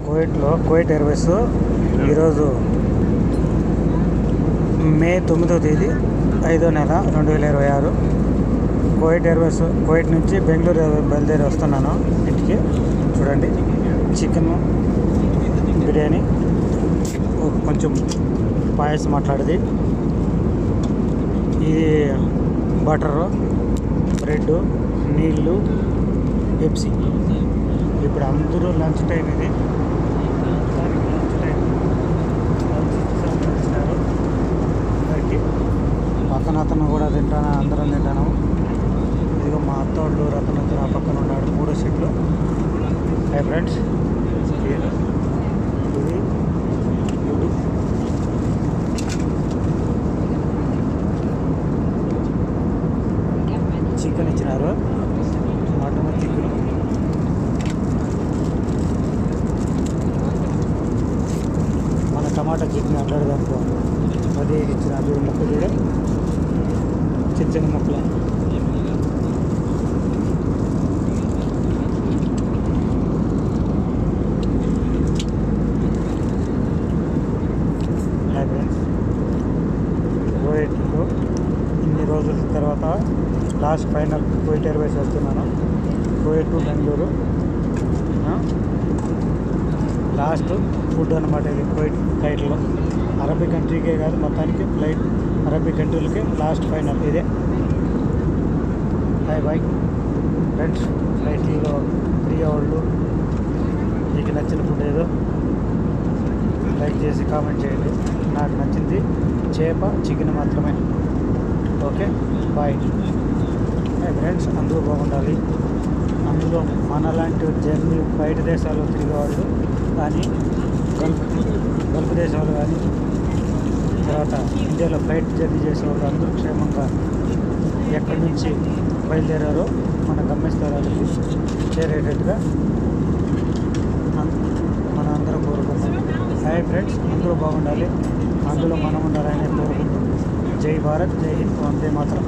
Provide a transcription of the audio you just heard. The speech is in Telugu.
కువైట్ ఎయిర్వేస్ ఈరోజు మే 9వ తేదీ 5వ నెల 2026 కువైట్ ఎయిర్వేస్ కువైట్ నుంచి బెంగళూరు బయలుదేరి వస్తున్నాను ఇంటికి. చూడండి, చికెన్ బిర్యానీ, కొంచెం పాయసం మాట్లాడేది, ఇది బటరు, బ్రెడ్, నీళ్ళు, పెప్సీ. ఇప్పుడు అందరూ లంచ్ టైం, ఇది దానికి లంచ్ టైం ఇస్తారు అందరికీ. అతను కూడా తింటాను, అందరం తింటాను. ఇదిగో మా అత్తోళ్ళు రతన్ వచ్చి నా పక్కన ఉన్నాడు, 3 సీట్లు. హై ఫ్రెండ్స్, ఇది చికెన్ ఇచ్చినారు, మటన్, చికెన్. మన టమాటా చట్నీ అట్లాడేదానికి అది ఇచ్చినారు. ముక్కలు కూడా చిన్న చిన్న ముక్కలు. కువైట్లో ఇన్ని రోజుల తర్వాత లాస్ట్ ఫైనల్ కువైట్ ఎయిర్వేస్ వెళ్తున్నాను. Kuwait to Bengaluru last food అనమాట ఇది. కువైట్ ఫ్లైట్లో అరబీ కంట్రీకే కాదు, మొత్తానికి ఫ్లైట్ అరబీ కంట్రీలకి లాస్ట్ ఫైనల్ ఇదే. Bye friends. ఫ్లైట్లో ఫ్రీ వాళ్ళు మీకు నచ్చిన ఫుడ్ ఏదో లైక్ చేసి కామెంట్ చేయండి. నాకు నచ్చింది చేప, చికెన్ మాత్రమే. Okay, bye friends. అందరూ బాగుండాలి. అందులో మనలాంటి జర్నీ బయట దేశాల్లో తిరిగేవాళ్ళు కానీ, గల్ఫ్ దేశాలు కానీ, తర్వాత ఇండియాలో ఫ్లైట్ జర్నీ చేసేవాళ్ళు అందరూ క్షేమంగా ఎక్కడి నుంచి బయలుదేరారో మన గమ్యస్థానాలకి చేరేటట్టుగా మన అందరం కోరుకుంటాం. హాయ్ ఫ్రెండ్స్, అందరూ బాగుండాలి, అందులో మనం ఉండాలని కోరుకుంటాం. జై భారత్, జై హింద్, వందే మాతరం.